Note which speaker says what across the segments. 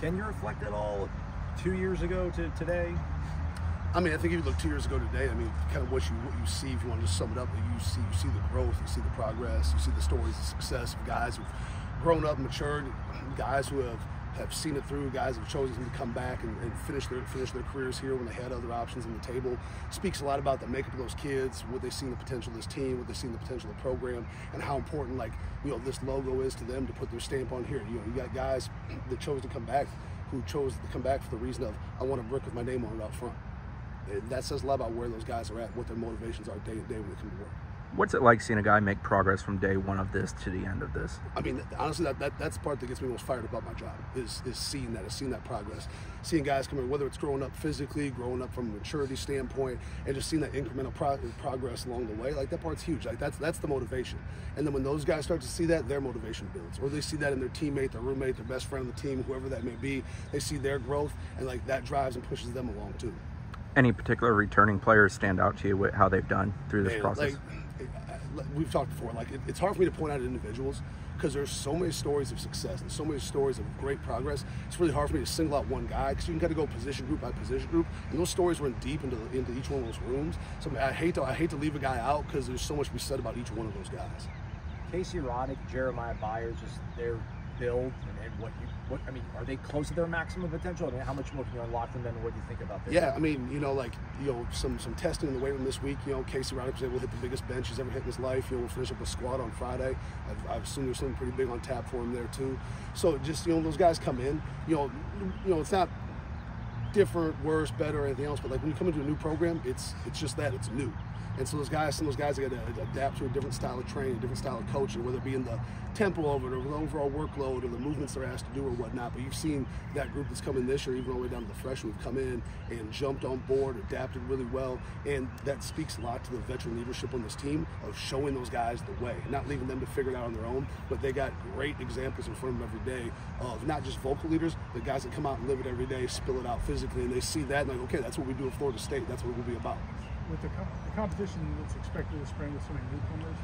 Speaker 1: Can you reflect at all 2 years ago to today?
Speaker 2: I mean, I think if you look 2 years ago today, I mean, kind of what you see, if you want to just sum it up, you see the growth, you see the progress, you see the stories of success of guys who've grown up, matured, guys who have seen it through, guys who have chosen to come back and finish their careers here when they had other options on the table. Speaks a lot about the makeup of those kids, what they see in the potential of this team, what they see in the potential of the program, and how important, like, you know, this logo is to them to put their stamp on here. You know, you got guys that chose to come back, who chose to come back for the reason of, I want a brick with my name on it out front. That says a lot about where those guys are at, what their motivations are day to day when they come to work.
Speaker 3: What's it like seeing a guy make progress from day one of this to the end of this?
Speaker 2: I mean, honestly, that's the part that gets me most fired about my job, is seeing that progress. Seeing guys come in, whether it's growing up physically, growing up from a maturity standpoint, and just seeing that incremental progress along the way. Like, that part's huge. Like, that's the motivation. And then when those guys start to see that, their motivation builds. Or they see that in their teammate, their roommate, their best friend on the team, whoever that may be. They see their growth, and like that drives and pushes them along too.
Speaker 3: Any particular returning players stand out to you with how they've done through this process?
Speaker 2: We've talked before, like, it's hard for me to point out individuals because there's so many stories of success and so many stories of great progress. It's really hard for me to single out one guy because you can kind of go position group by position group, and those stories run deep into each one of those rooms. So I hate to leave a guy out because there's so much to be said about each one of those guys.
Speaker 1: Casey Roddick, Jeremiah Byers, just their build and what I mean, are they close to their maximum potential? I mean, how much more can you unlock them then? What do you think about this?
Speaker 2: Yeah, I mean, you know, like, you know, some testing in the weight room this week. You know, Casey Roddick was able to hit the biggest bench he's ever hit in his life. You know, we'll finish up a squat on Friday. I assume there's something pretty big on tap for him there too. So just, you know, those guys come in. You know, it's not different, worse, better, or anything else. But like when you come into a new program, it's just that it's new. And so some of those guys are going to adapt to a different style of training, a different style of coaching, whether it be in the tempo of it or the overall workload or the movements they're asked to do or whatnot. But you've seen that group that's come in this year, even all the way down to the freshmen who've come in and jumped on board, adapted really well. And that speaks a lot to the veteran leadership on this team of showing those guys the way, not leaving them to figure it out on their own, but they got great examples in front of them every day of not just vocal leaders, but guys that come out and live it every day, spill it out physically, and they see that and like, okay, that's what we do at Florida State. That's what we'll be about.
Speaker 4: With the competition that's expected this spring with so many newcomers,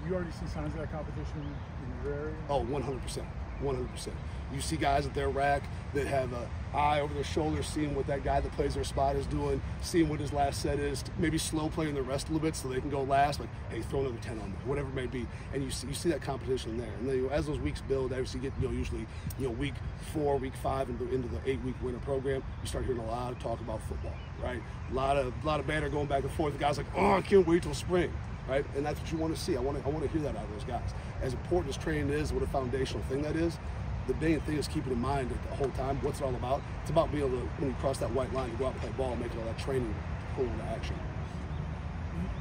Speaker 4: you already see signs of that competition in your area?
Speaker 2: Oh, 100%. 100%. You see guys at their rack that have an eye over their shoulder, seeing what that guy that plays their spot is doing, seeing what his last set is, maybe slow playing the rest a little bit so they can go last, like, hey, throw another 10 on there, whatever it may be. And you see that competition there. And then, you know, as those weeks build, obviously you get, usually, week 4, week 5 into the 8-week winter program, you start hearing a lot of talk about football, right? A lot of banter going back and forth. The guys like, oh, I can't wait till spring. Right? And that's what you want to see. I want to hear that out of those guys. As important as training is, what a foundational thing that is, the main thing is keeping in mind that the whole time, what's it all about? It's about being able to, when you cross that white line, to go out and play ball and make all that training pull into action.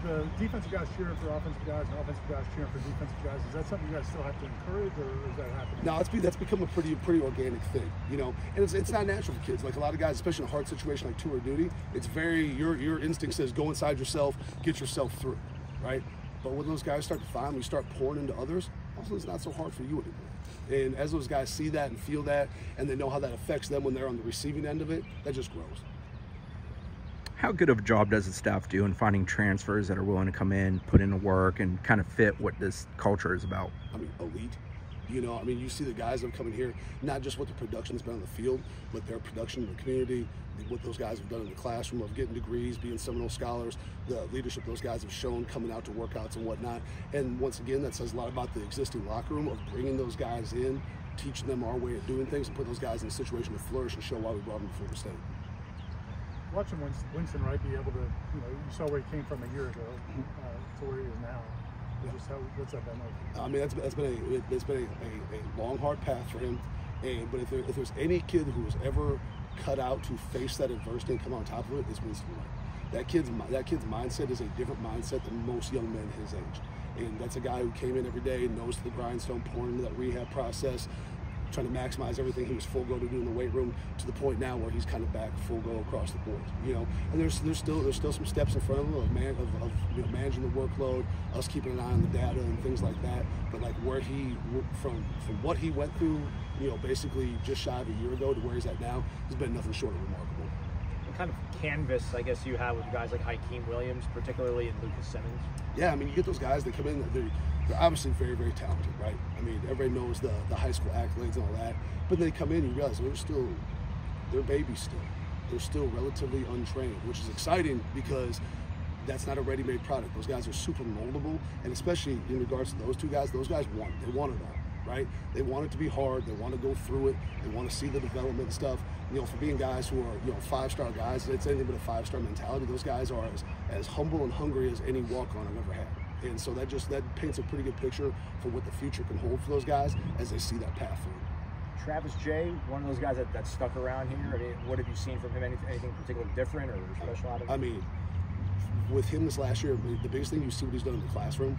Speaker 4: The defensive guys cheering for offensive guys and offensive guys cheering for defensive guys, is that something you guys still have to encourage, or is that happening?
Speaker 2: No, that's become a pretty organic thing, and it's not natural for kids. Like a lot of guys, especially in a hard situation like tour duty, it's very, your instinct says go inside yourself, get yourself through. Right? But when those guys start to find, when you start pouring into others, also it's not so hard for you anymore. And as those guys see that and feel that, and they know how that affects them when they're on the receiving end of it, that just grows.
Speaker 3: How good of a job does the staff do in finding transfers that are willing to come in, put in the work, and kind of fit what this culture is about?
Speaker 2: I mean, elite. You see the guys that are coming here, not just what the production's been on the field, but their production in the community, what those guys have done in the classroom of getting degrees, being Seminole scholars, the leadership those guys have shown coming out to workouts and whatnot. And once again, that says a lot about the existing locker room of bringing those guys in, teaching them our way of doing things, and put those guys in a situation to flourish and show why we brought them to Florida State.
Speaker 4: Watching Winston Wright be able to, you see where he came from a year ago to where he is now. Just what's that been like? I mean,
Speaker 2: it's been a long, hard path for him. But if there's any kid who was ever cut out to face that adversity and come on top of it, it's Winston Wright. That kid's mindset is a different mindset than most young men his age. And that's a guy who came in every day, nose to the grindstone, pouring into that rehab process, trying to maximize everything he was full go to do in the weight room, to the point now where he's kind of back full go across the board. And there's still some steps in front of him of managing the workload, us keeping an eye on the data and things like that. But like where he from what he went through, basically just shy of a year ago to where he's at now, has been nothing short of remarkable.
Speaker 1: What kind of canvas, I guess, you have with guys like Hykeem Williams, particularly in Lucas Simmons?
Speaker 2: Yeah, I mean, you get those guys that come in, they're obviously very, very talented, right? I mean, everybody knows the high school accolades and all that, but they come in and you realize they're babies still. They're still relatively untrained, which is exciting because that's not a ready-made product. Those guys are super moldable, and especially in regards to those two guys, those guys want it. They want it all, right? They want it to be hard. They want to go through it. They want to see the development and stuff. You know, for being guys who are, you know, 5-star guys, it's anything but a 5-star mentality. Those guys are as humble and hungry as any walk-on I've ever had. And so that paints a pretty good picture for what the future can hold for those guys as they see that path through.
Speaker 1: Travis J, one of those guys that stuck around here. I mean, what have you seen from him? Anything particularly different or special out of him?
Speaker 2: I mean, with him this last year, the biggest thing, you see what he's done in the classroom.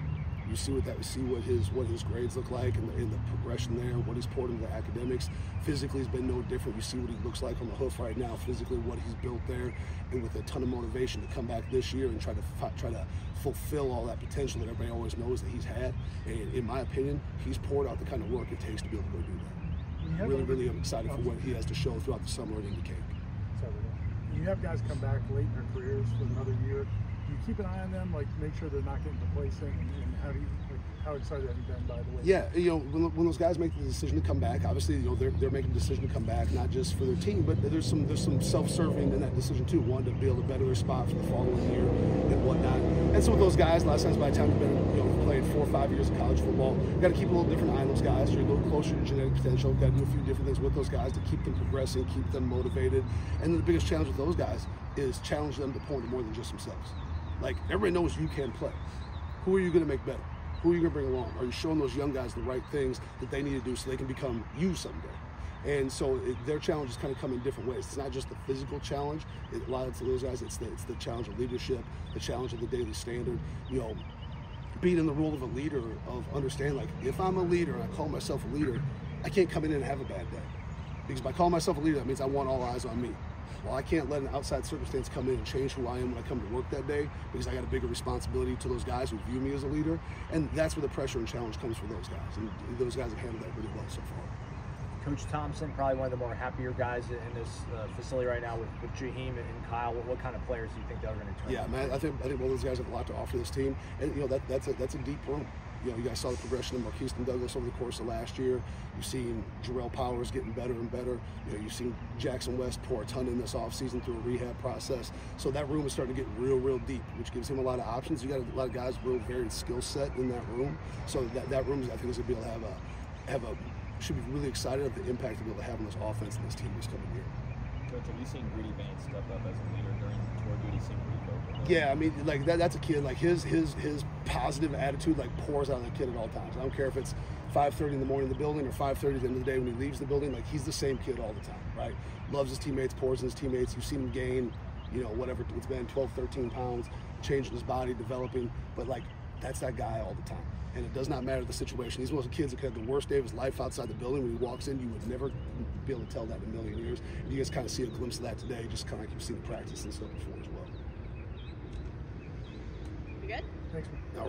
Speaker 2: You see what his grades look like and the progression there, what he's poured into the academics. Physically, he's been no different. You see what he looks like on the hoof right now. Physically, what he's built there, and with a ton of motivation to come back this year and try to fulfill all that potential that everybody always knows that he's had. And in my opinion, he's poured out the kind of work it takes to be able to go do that. Really, I'm excited for what he has to show throughout the summer and into Cape.
Speaker 4: You have guys come back late in their careers for another year. Do you keep an eye on them, like make sure they're not getting complacent, and how excited have you been by the way?
Speaker 2: Yeah, you know, when those guys make the decision to come back, obviously, you know, they're making the decision to come back not just for their team, but there's some self-serving in that decision too. Wanting to be able to better their spot for the following year and whatnot. And so with those guys, a lot of times by the time you've been, you know, played 4 or 5 years of college football, you got to keep a little different eye on those guys. You're a little closer to genetic potential. Got to do a few different things with those guys to keep them progressing, keep them motivated. And the biggest challenge with those guys is challenge them to point to more than just themselves. Like, everybody knows you can play. Who are you going to make better? Who are you going to bring along? Are you showing those young guys the right things that they need to do so they can become you someday? And so their challenges kind of come in different ways. It's not just the physical challenge. A lot of those guys, it's the challenge of leadership, the challenge of the daily standard. You know, being in the role of a leader, of understanding, like, if I'm a leader and I call myself a leader, I can't come in and have a bad day. Because if I call myself a leader, that means I want all eyes on me. Well, I can't let an outside circumstance come in and change who I am when I come to work that day, because I got a bigger responsibility to those guys who view me as a leader. And that's where the pressure and challenge comes for those guys. And those guys have handled that really well so far.
Speaker 1: Coach Thompson, probably one of the more happier guys in this facility right now with Hykeem and Kyle. What kind of players do you think they're going to turn?
Speaker 2: Yeah, man, I think both of those guys have a lot to offer this team. And, you know, that's a deep room. You know, you guys saw the progression of Marquise and Douglas over the course of last year. You've seen Jarrell Powers getting better and better. You know, you've seen Jackson West pour a ton in this offseason through a rehab process. So that room is starting to get real deep, which gives him a lot of options. You got a lot of guys with real varied skill set in that room. So that room, I think, is going to be able to have a should be really excited at the impact to be able to have on this offense and this team this coming year.
Speaker 5: Coach, have you seen Vance step up as a leader during tour duty? Seemed pretty vocal.
Speaker 2: Yeah, I mean, like that's a kid. Like his positive attitude like pours out of the kid at all times. I don't care if it's 5:30 in the morning in the building or 5:30 at the end of the day when he leaves the building. Like, he's the same kid all the time, right? Loves his teammates, pours in his teammates. You've seen him gain, you know, whatever it's been, 12, 13 pounds, changing his body, developing. But like, that's that guy all the time. And it does not matter the situation. He's one of those kids that could have the worst day of his life outside the building. When he walks in, you would never be able to tell that in a million years. And you guys kind of see a glimpse of that today, just kind of like you've seen in practice and stuff before as well.
Speaker 6: You good?
Speaker 4: Thanks, man.
Speaker 2: All right.